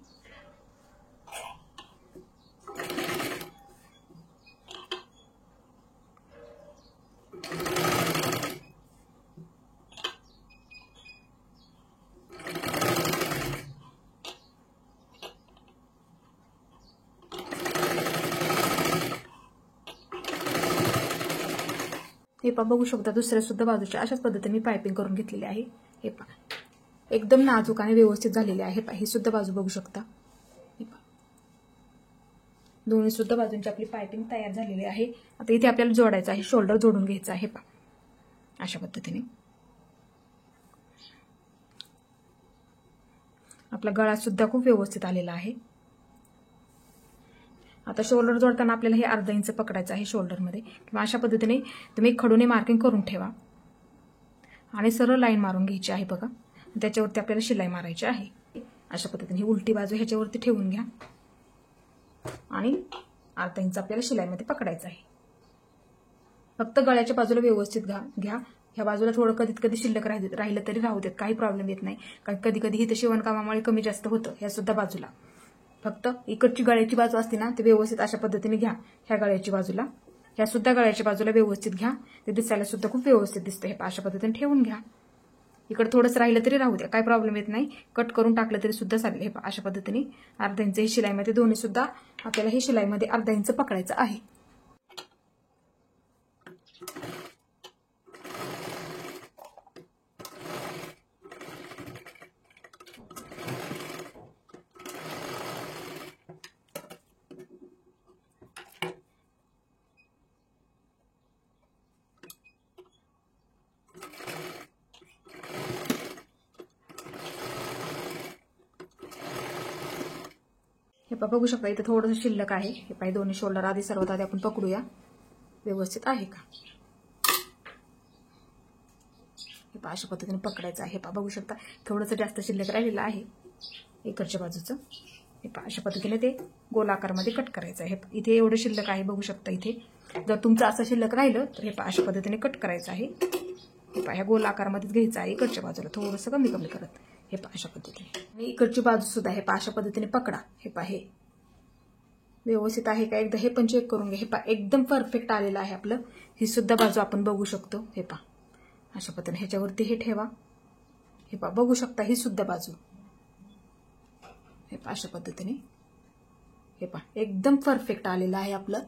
A: हे पहा बघू शकता, दुसऱ्या सुद्धा बाजूच्या अशाच पद्धतीने मी पायपिंग करून घेतलेली आहे. हे पहा एकदम नाजूक आणि व्यवस्थित झालेले आहे. पहा ही सुद्धा बाजू बघू शकता. हे पहा दोन्ही सुद्धा बाजूंची आपली पायपिंग तयार झालेली आहे. आता इथे आपल्याला जोडायचं आहे, शोल्डर जोडून घ्यायचं आहे. पहा अशा पद्धतीने आपला गळा सुद्धा खूप व्यवस्थित आलेला आहे. आता शोल्डर जोडताना आपल्याला हे अर्धा इंच पकडायचं आहे शोल्डरमध्ये, किंवा अशा पद्धतीने तुम्ही खडूने मार्किंग करून ठेवा आणि सरळ लाईन मारून घ्यायची आहे. बघा त्याच्यावरती आपल्याला शिलाई मारायची आहे. अशा पद्धतीने ही उलटी बाजू ह्याच्यावरती ठेवून घ्या आणि अर्धा इंच आपल्याला शिलाईमध्ये पकडायचं आहे. फक्त गळ्याच्या बाजूला व्यवस्थित घ्या. ह्या बाजूला थोडं कधी शिल्लक राहिलं तरी राहू देत, काही प्रॉब्लेम येत नाही. कारण कधी इथं शिवणकामामुळे कमी जास्त होतं. ह्या सुद्धा बाजूला फक्त इकडची गळ्याची बाजू असते ना, ते व्यवस्थित अशा पद्धतीने घ्या. ह्या गळ्याची बाजूला, ह्या सुद्धा गळ्याच्या बाजूला व्यवस्थित घ्या. ते दिसायला सुद्धा खूप व्यवस्थित दिसतं. हे अशा पद्धतीने ठेवून घ्या. इकडे थोडंसं राहिलं तरी राहू द्या, काही प्रॉब्लेम येत नाही. कट करून टाकलं तरी सुद्धा चालेल. हे अशा पद्धतीने अर्धा इंच ही शिलाईमध्ये, दोन्ही सुद्धा आपल्याला ही शिलाईमध्ये अर्धा इंच पकडायचं आहे. हे बघू शकता, इथे थोडंसं शिल्लक आहे. हे पाहिजे दोन्ही शोल्डर आधी सर्वात आधी आपण पकडूया, व्यवस्थित आहे का. हे पहा अशा पद्धतीने पकडायचं आहे. हे बघू शकता थोडंसं जास्त शिल्लक राहिलेलं आहे इकडच्या बाजूचं. हे पहा अशा पद्धतीने ते गोल आकारामध्ये कट करायचं आहे. इथे एवढं शिल्लक आहे बघू शकता. इथे जर तुमचं असं शिल्लक राहिलं तर हे पहा अशा पद्धतीने कट करायचं आहे. हे पहा ह्या गोल आकारामध्येच घ्यायचं आहे. इकडच्या बाजूला थोडंसं कमी करत. हे पहा अशा पद्धतीने. आणि इकडची बाजू सुद्धा हे पहा अशा पद्धतीने पकडा. हे पहा हे व्यवस्थित आहे का एकदा हे पण चेक करून घ्या. हे पहा एकदम परफेक्ट आलेलं आहे आपलं. ही सुद्धा बाजू आपण बघू शकतो. हे पहा अशा पद्धतीने ह्याच्यावरती हे ठेवा. हे पहा बघू शकता ही सुद्धा बाजू. हे पहा अशा पद्धतीने. हे पहा एकदम परफेक्ट आलेलं आहे आपलं.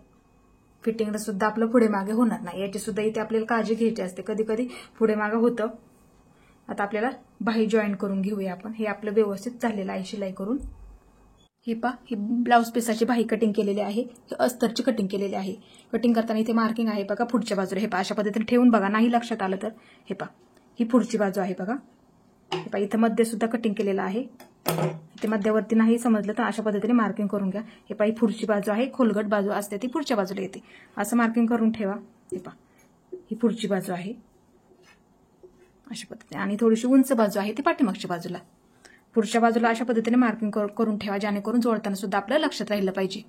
A: फिटिंगला सुद्धा आपलं पुढे मागे होणार नाही. याची सुद्धा इथे आपल्याला काळजी घ्यायची असते. कधी पुढे मागे होतं. आता आपल्याला बाही जॉईन करून घेऊया आपण. हे आपलं व्यवस्थित झालेलं आहे शिलाई करून. हे पहा ही ब्लाऊज पीसाची बाही कटिंग केलेली आहे. ही अस्तरची कटिंग केलेली आहे. कटिंग करताना इथे मार्किंग आहे बघा पुढच्या बाजूला. हे पहा अशा पद्धतीने ठेवून बघा, नाही लक्षात आलं तर हे पहा ही पुढची बाजू आहे बघा. हे पहा इथं मध्ये सुद्धा कटिंग केलेलं आहे. इथे मध्यावरती नाही समजलं तर अशा पद्धतीने मार्किंग करून घ्या. हे पहा ही पुढची बाजू आहे, खोलगट बाजू असते ती पुढच्या बाजूला येते. असं मार्किंग करून ठेवा. हे पहा ही पुढची बाजू आहे अशा पद्धतीने, आणि थोडीशी उंच बाजू आहे ती पाठीमागच्या बाजूला. पुढच्या बाजूला अशा पद्धतीने मार्किंग करून ठेवा, जेणेकरून जोडताना सुद्धा आपल्याला लक्षात राहिलं पाहिजे.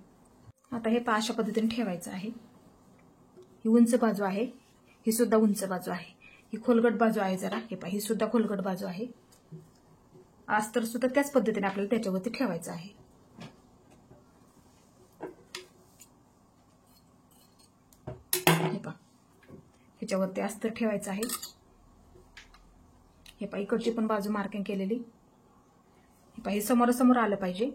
A: आता हे पहा अशा पद्धतीने ठेवायचं आहे. ही उंच बाजू आहे, ही सुद्धा उंच बाजू आहे. ही खोलगट बाजू आहे जरा. हे पहा ही सुद्धा खोलगट बाजू आहे. अस्तर सुद्धा त्याच पद्धतीने आपल्याला त्याच्यावरती ठेवायचं आहे. हे पहा ह्याच्यावरती अस्तर ठेवायचं आहे. हे पहा इकडची पण बाजू मार्किंग केलेली. हे पहा हे समोरासमोर आलं पाहिजे,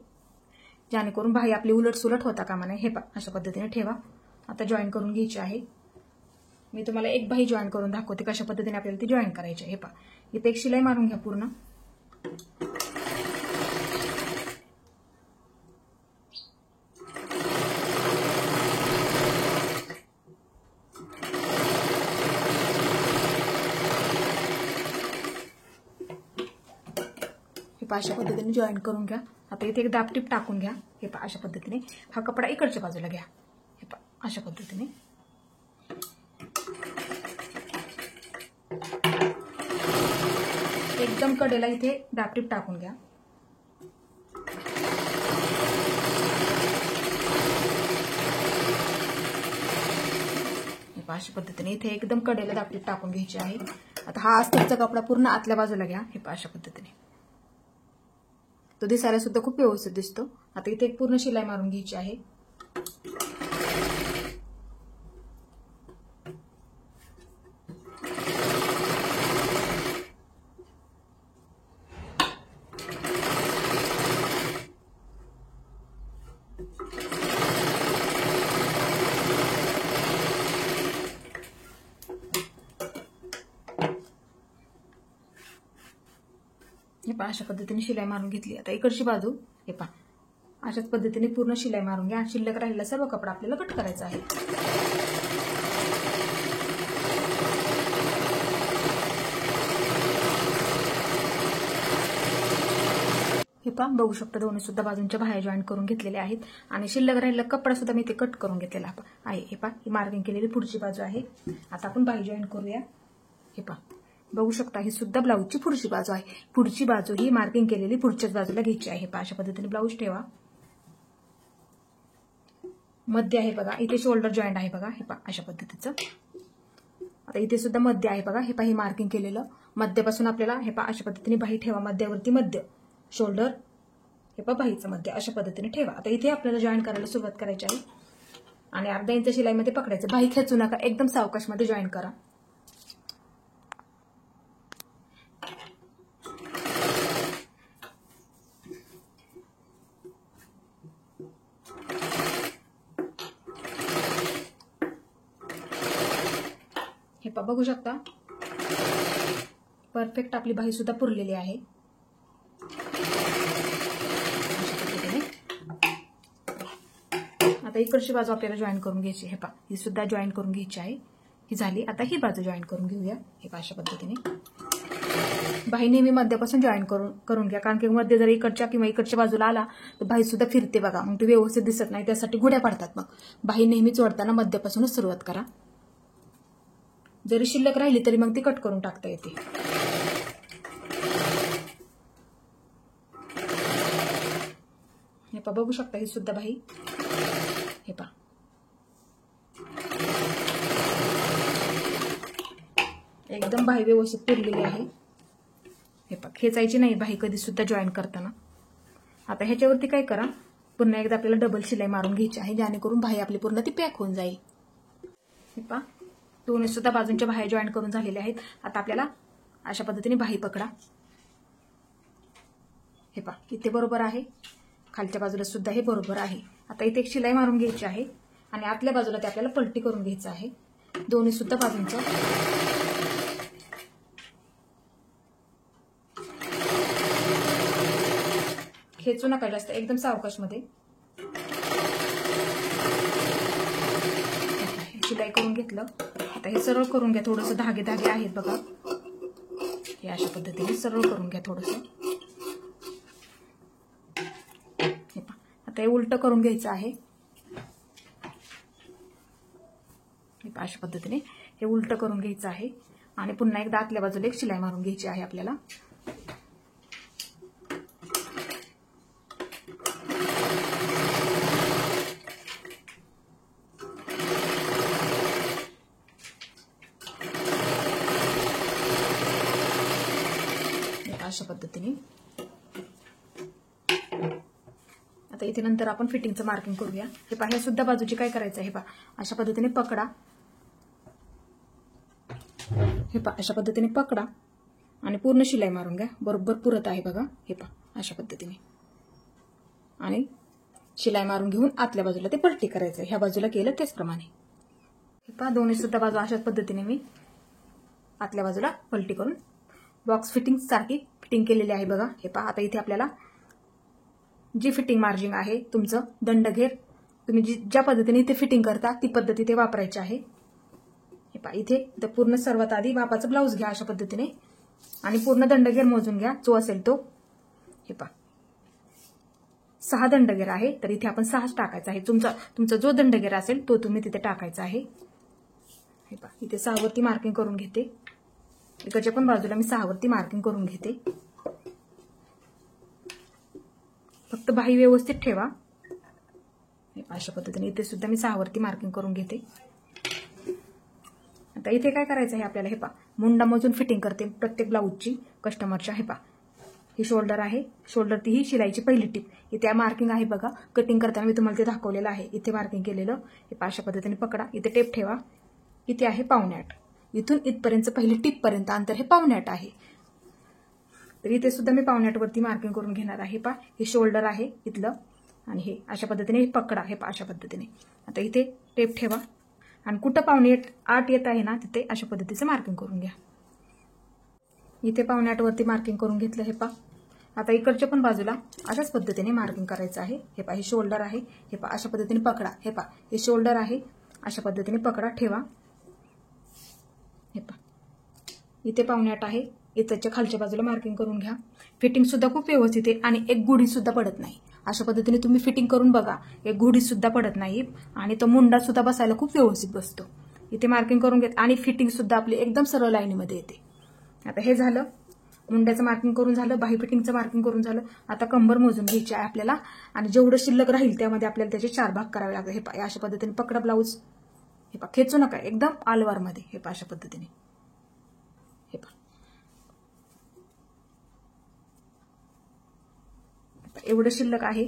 A: जेणेकरून बाही आपली उलट सुलट होता कामा नये. हे पहा अशा पद्धतीने ठेवा. आता जॉईन करून घ्यायची आहे. मी तुम्हाला एक बाही जॉईन करून दाखवते कशा पद्धतीने आपल्याला ती जॉईन करायची आहे. हे पहा इथे एक शिलाई मारून घ्या पूर्ण. हे पहा अशा पद्धतीने जॉईन करून घ्या. आता इथे एक दाबटीप टाकून घ्या. हे पहा अशा पद्धतीने हा कपडा इकडच्या बाजूला घ्या. हे पहा अशा पद्धतीने. एकदम कडेला इथे दाबटीप टाकून घ्या. पहा अशा पद्धतीने इथे एकदम कडेला दापटीत टाकून घ्यायची आहे। आता हा अस्तरचा कपडा पूर्ण आतल्या बाजूला घ्या। हे पहा अशा पद्धतीने तो दिसायला सुद्धा खूप व्यवस्थित दिसतो। आता इथे एक पूर्ण शिलाई मारून घ्यायची आहे। हे पहा अशा पद्धतीने शिलाई मारून घेतली। आता इकडची बाजू हे पहा अशाच पद्धतीने पूर्ण शिलाई मारून घ्या। शिल्लक राहिलेला सर्व कपडा आपल्याला कट करायचा आहे। हे पहा बघू शकता दोन्ही सुद्धा बाजूंच्या बाह्या जॉईन करून घेतलेले आहेत आणि शिल्लक राहिलेला कपडा सुद्धा मी इथे कट करून घेतलेला आहे। हे पहा ही मार्किंग केलेली पुढची बाजू आहे। आता आपण बाही जॉईन करूया। हे पहा बघू शकता ही सुद्धा ब्लाऊजची पुढची बाजू आहे। पुढची बाजू ही मार्किंग केलेली पुढच्याच बाजूला घ्यायची आहे। पहा अशा पद्धतीने ब्लाऊज ठेवा। मध्य आहे बघा इथे शोल्डर जॉईंट आहे बघा। हे पहा अशा पद्धतीचं आता इथे सुद्धा मध्य आहे बघा। हे पहा ही मार्किंग केलेलं मध्यापासून आपल्याला हे पहा अशा पद्धतीने बाही ठेवा। मध्यावरती मध्य शोल्डर हे पहा बाहीचं मध्य अशा पद्धतीने ठेवा। आता इथे आपल्याला जॉईन करायला सुरुवात करायची आहे आणि अर्धा इंच शिलाईमध्ये पकडायचं। बाही खेचू नका, एकदम सावकाश मध्ये जॉईन करा। हे पहा बघू शकता परफेक्ट आपली बाही सुद्धा पुरलेली आहे। आता इकडची बाजू आपल्याला जॉईन करून घ्यायची। हे पहा ही सुद्धा जॉईन करून घ्यायची आहे। ही झाली। आता ही बाजू जॉईन करून घेऊया। हे पहा अशा पद्धतीने बाही नेहमी मध्यापासून जॉईन करून घ्या, कारण की मध्ये जर इकडच्या किंवा इकडच्या बाजूला आला तर बाही सुद्धा फिरते बघा, मग ते व्यवस्थित दिसत नाही, त्यासाठी गुड्या पडतात। मग बाही नेहमी जोडताना मध्यापासूनच सुरुवात करा। जरी शिल्लक राहिली तरी मग ती कट करून टाकता येते। हे पहा बघू शकता ही सुद्धा बाही हे पहा एकदम बाही व्यवस्थित पुरलेली आहे। हे पहा खेचायची नाही बाही कधी सुद्धा जॉईन करताना। आता ह्याच्यावरती काय करा पुन्हा एकदा आपल्याला डबल शिलाई मारून घ्यायची आहे, जेणेकरून बाही आपली पूर्ण ती पॅक होऊन जाईल। हे पहा दोन्ही सुद्धा बाजूंच्या बाह्या जॉईन करून झालेल्या आहेत। आता आपल्याला अशा पद्धतीने बाही पकडा। हे पहा इथे बरोबर आहे, खालच्या बाजूला सुद्धा हे बरोबर आहे। आता इथे एक शिलाई मारून घ्यायची आहे आणि आतल्या बाजूला ते आपल्याला पलटी करून घ्यायचं आहे। दोन्ही सुद्धा बाजूंचं खेचू नका जास्त, एकदम सावकाश मध्ये शिलाई करून घेतलं। आता हे सरळ करून घ्या, थोडस धागे धागे आहेत बघा, हे अशा पद्धतीने सरळ करून घ्या थोडस। आता हे उलट करून घ्यायचं आहे। अशा पद्धतीने हे उलट करून घ्यायचं आहे आणि पुन्हा एकदा आतल्या बाजूला एक शिलाई मारून घ्यायची आहे आपल्याला। अशा पद्धतीने आता इथे नंतर आपण फिटिंगचं मार्किंग करूया। हे पहा सुद्धा बाजूची काय करायचं आहे, हे पहा अशा पद्धतीने पकडा। हे पहा अशा पद्धतीने पकडा आणि पूर्ण शिलाई मारून घ्या, बरोबर पुरत आहे बघा। हे पहा अशा पद्धतीने आणि शिलाई मारून घेऊन आतल्या बाजूला ते पलटी करायचं। ह्या बाजूला केलं त्याचप्रमाणे हे पहा दोन्ही सुद्धा बाजू अशाच पद्धतीने मी आतल्या बाजूला पलटी करून बॉक्स फिटिंग सारखी फिटिंग केलेली आहे बघा। हे पहा आता इथे आपल्याला जी फिटिंग मार्जिंग आहे तुमचं दंडघेर तुम्ही ज्या पद्धतीने इथे फिटिंग करता ती पद्धत इथे वापरायची आहे। हे पहा इथे तर पूर्ण सर्वात आधी मापाचं ब्लाऊज घ्या अशा पद्धतीने आणि पूर्ण दंडघेर मोजून घ्या जो असेल तो। हे पहा 6 दंडघेर आहे तर इथे आपण 6च टाकायचा आहे। तुमचा जो दंडघेर असेल तो तुम्ही तिथे टाकायचा आहे। हे पहा इथे 6 वरती मार्किंग करून घेते, इकडच्या पण बाजूला मी 6 वरती मार्किंग करून घेते। फक्त बाही व्यवस्थित ठेवा। अशा पद्धतीने इथे सुद्धा मी 6 वरती मार्किंग करून घेते। आता इथे काय करायचं आहे आपल्याला, हे पहा मुंडा मोजून फिटिंग करते प्रत्येक ब्लाऊजची कस्टमरच्या. हे पहा ही शोल्डर आहे, शोल्डर ती ही शिलाईची पहिली टीप. इथे मार्किंग आहे बघा, कटिंग करताना मी तुम्हाला ते दाखवलेलं आहे. इथे मार्किंग केलेलं, हे अशा पद्धतीने पकडा. इथे टेप ठेवा. इथे आहे 1.5 इथून इथपर्यंत पहिली टिप पर्यंत अंतर हे 1.5 आहे. तर इथे सुद्धा मी 1.5 वरती मार्किंग करून घेणार आहे. पहा हे शोल्डर आहे इथलं आणि हे अशा पद्धतीने पकडा. हे पहा अशा पद्धतीने. आता इथे टेप ठेवा आणि कुठं 7.5 येत आहे ना तिथे अशा पद्धतीचं मार्किंग करून घ्या. इथे 7.5 वरती मार्किंग करून घेतलं. हे पहा आता इकडच्या पण बाजूला अशाच पद्धतीने मार्किंग करायचं आहे. हे पहा हे शोल्डर आहे. हे पहा अशा पद्धतीने पकडा. हे पहा हे शोल्डर आहे, अशा पद्धतीने पकडा ठेवा. हे पहा इथे 7.5 आहे. इथच्या खालच्या बाजूला मार्किंग करून घ्या. फिटिंग सुद्धा खूप व्यवस्थित आहे आणि एक गुढी सुद्धा पडत नाही. अशा पद्धतीने तुम्ही फिटिंग करून बघा, एक गुढी सुद्धा पडत नाही आणि तो मुंडा सुद्धा बसायला खूप व्यवस्थित बसतो. इथे मार्किंग करून घेत आणि फिटिंग सुद्धा आपली एकदम सरळ लाईनीमध्ये येते. आता हे झालं, मुंड्याचं मार्किंग करून झालं, बाही फिटिंगचं मार्किंग करून झालं. आता कंबर मोजून घ्यायची आहे आपल्याला आणि जेवढं शिल्लक राहील त्यामध्ये आपल्याला त्याचे 4 भाग करावे लागतात. हे पहा अशा पद्धतीने पकडा ब्लाऊज. हे पहा खेचू नका, एकदम आलवारमध्ये. हे पहा अशा पद्धतीने. हे पहा एवढं शिल्लक आहे,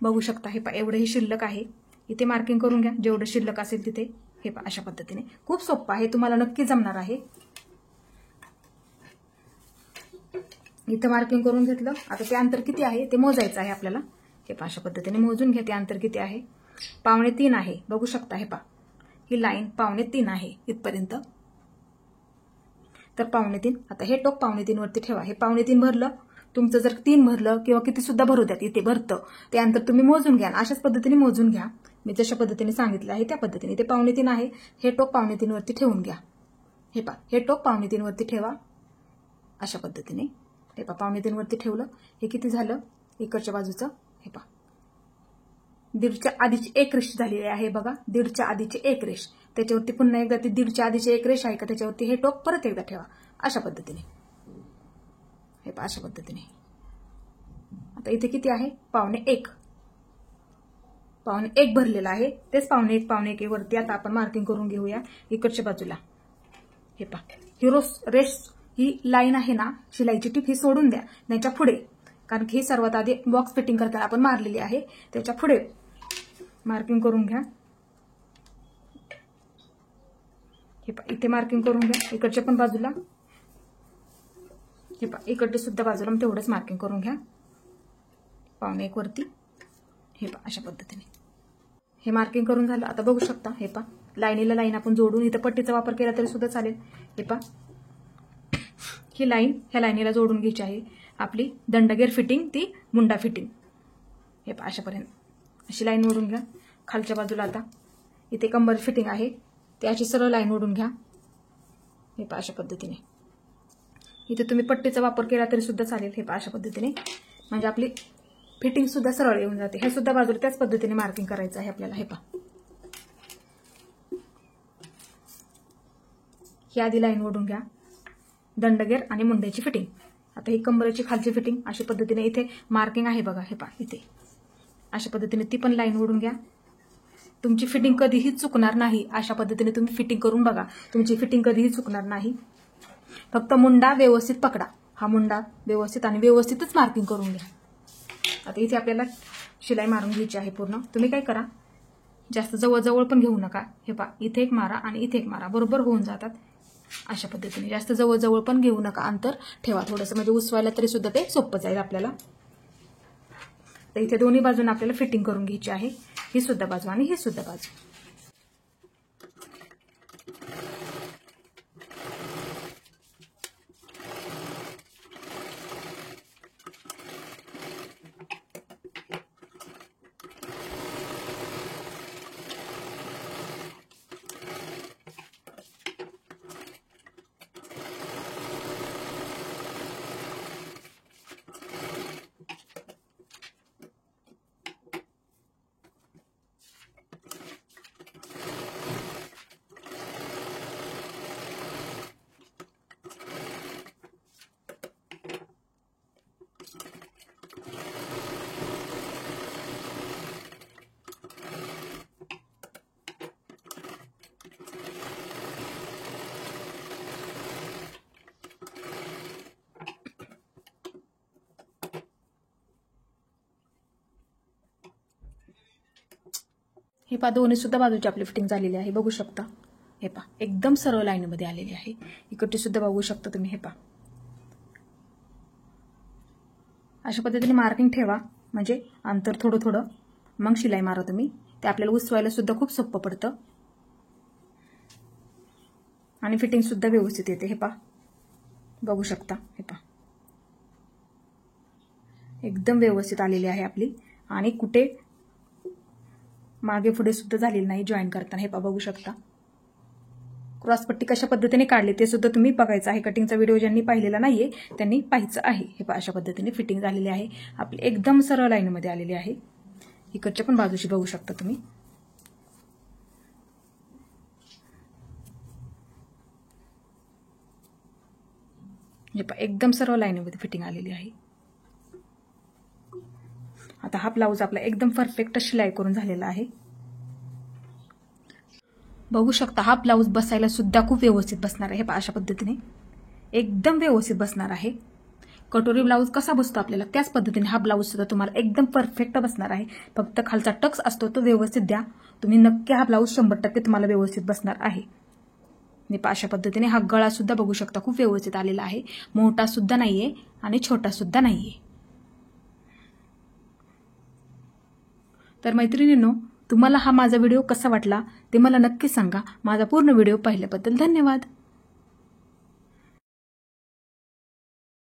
A: बघू शकता. हे पहा एवढंही शिल्लक आहे. इथे मार्किंग करून घ्या जेवढं शिल्लक असेल तिथे. हे पहा अशा पद्धतीने. खूप सोपं आहे, तुम्हाला नक्की जमणार आहे. इथं मार्किंग करून घेतलं. आता ते अंतर किती आहे ते मोजायचं आहे आपल्याला. हे पहा अशा पद्धतीने मोजून घ्या. ते अंतर किती आहे, 2.5 आहे. बघू शकता. हे पहा ही लाईन 2.5 आहे इथपर्यंत. तर 2.5. आता हे टोक 2.5 वरती ठेवा. हे 2.5 भरलं, तुमचं जर 3 भरलं किंवा किती सुद्धा भरू द्यात, इथे भरतं ते अंतर तुम्ही मोजून घ्या. अशाच पद्धतीने मोजून घ्या. मी जशा पद्धतीने सांगितलं आहे त्या पद्धतीने. ते 2.5 आहे. हे टोक 2.5 वरती ठेवून घ्या. हे पहा हे टोक 2.5 वरती ठेवा अशा पद्धतीने. हे पहा 2.5 वरती ठेवलं. हे किती झालं इकडच्या बाजूचं. हे पहा 1.5च्या आधीची एक रेष झालेली आहे बघा. 1.5च्या आधीची एक रेष, त्याच्यावरती पुन्हा एकदा ती 1.5च्या आधीची एक रेष आहे का त्याच्यावरती हे टोक परत एकदा ठेवा अशा पद्धतीने. हे पहा अशा पद्धतीने. आता इथे किती आहे 1.5 भरलेला आहे. तेच 1.5 वरती आता आपण मार्किंग करून घेऊया इकडच्या बाजूला. हे पहा ही रेष ही लाईन आहे ना शिलाईची टीप ही सोडून द्या त्याच्या पुढे, कारण की ही सर्वात आधी बॉक्स फिटिंग करताना आपण मारलेली आहे. त्याच्या पुढे मार्किंग करून घ्या. हे पहा इथे मार्किंग करून घ्या इकडच्या पण बाजूला. हे पहा इकडच्या सुद्धा बाजूला तेवढंच मार्किंग करून घ्या 1.5 वरती. हे पहा अशा पद्धतीने. हे मार्किंग करून झालं. आता बघू शकता. हे पहा लाईनीला लाईन आपण जोडून इथं पट्टीचा वापर केला तरी सुद्धा चालेल. हे पहा ही लाईन ह्या लाईनीला जोडून घ्यायची आहे आपली दंडगेर फिटिंग ती मुंडा फिटिंग. हे पहा अशापर्यंत अशी लाईन ओढून घ्या. खालच्या बाजूला आता इथे कंबर फिटिंग आहे ते अशी सरळ लाईन ओढून घ्या. हे पहा अशा पद्धतीने. इथे तुम्ही पट्टीचा वापर केला तरी सुद्धा चालेल. हे पहा अशा पद्धतीने, म्हणजे आपली फिटिंग सुद्धा सरळ येऊन जाते. ह्या सुद्धा बाजूला त्याच पद्धतीने मार्किंग करायचं आहे आपल्याला. हे पहा ही आधी लाईन ओढून घ्या दंडगेर आणि मुंड्याची फिटिंग. आता ही कंबरेची खालची फिटिंग अशा पद्धतीने इथे मार्किंग आहे बघा. हे पहा इथे अशा पद्धतीने ती पण लाईन ओढून घ्या. तुमची फिटिंग कधीही चुकणार नाही. अशा पद्धतीने तुम्ही फिटिंग करून बघा, तुमची फिटिंग कधीही चुकणार नाही. फक्त मुंडा व्यवस्थित पकडा. हा मुंडा व्यवस्थित आणि व्यवस्थितच मार्किंग करून घ्या. आता इथे आपल्याला शिलाई मारून घ्यायची आहे पूर्ण. तुम्ही काय करा, जास्त जवळ पण घेऊ नका. हे पहा इथे एक मारा आणि इथे एक मारा, बरोबर होऊन जातात अशा पद्धतीने. जास्त जवळ पण घेऊ नका, अंतर ठेवा थोडंसं, म्हणजे उसवायला तरी सुद्धा ते सोपं जाईल आपल्याला. तर इथे दोन्ही बाजूने आपल्याला फिटिंग करून घ्यायची आहे. ही सुद्धा बाजू आणि ही सुद्धा बाजू. हे पहा दोन्ही सुद्धा बाजूची आपली फिटिंग झालेली आहे, बघू शकता. हे पहा एकदम सरळ लाईनमध्ये आलेली आहे. इकडची सुद्धा बघू शकता तुम्ही. हे पहा अशा पद्धतीने मार्किंग ठेवा, म्हणजे अंतर थोडं थोडं मग शिलाई मारा तुम्ही. ते आपल्याला उसवायला सुद्धा खूप सोपं पडतं आणि फिटिंग सुद्धा व्यवस्थित येते. हे पहा बघू शकता. हे पहा एकदम व्यवस्थित आलेली आहे आपली आणि कुठे मागे पुढे सुद्धा झालेली नाही जॉईन करताना. हे पहा बघू शकता. क्रॉसपट्टी कशा पद्धतीने काढली ते सुद्धा तुम्ही बघायचं आहे. कटिंगचा व्हिडिओ ज्यांनी पाहिलेला नाहीये त्यांनी पाहायचं आहे. हे पहा अशा पद्धतीने फिटिंग झालेली आहे आपली, एकदम सरळ लाईनमध्ये आलेली आहे. इकडच्या पण बाजूशी बघू शकता तुम्ही. हे पहा एकदम सरळ लाईनमध्ये फिटिंग आलेली आहे. आता हा ब्लाऊज आपला एकदम परफेक्ट शिलाई करून झालेला आहे. बघू शकता हा ब्लाऊज बसायला सुद्धा खूप व्यवस्थित बसणार आहे. अशा पद्धतीने एकदम व्यवस्थित बसणार आहे. कटोरी ब्लाऊज कसा बसतो आपल्याला त्याच पद्धतीने हा ब्लाऊज सुद्धा तुम्हाला एकदम परफेक्ट बसणार आहे. फक्त खालचा टक्स असतो तो व्यवस्थित द्या तुम्ही, नक्की हा ब्लाऊज 100% तुम्हाला व्यवस्थित बसणार आहे. अशा पद्धतीने हा गळा सुद्धा बघू शकता खूप व्यवस्थित आलेला आहे. मोठा सुद्धा नाहीये आणि छोटा सुद्धा नाहीये. तर मैत्रिणींनो, तुम्हाला हा माझा व्हिडिओ कसा वाटला ते मला नक्की सांगा. माझा पूर्ण व्हिडिओ पाहिल्याबद्दल धन्यवाद.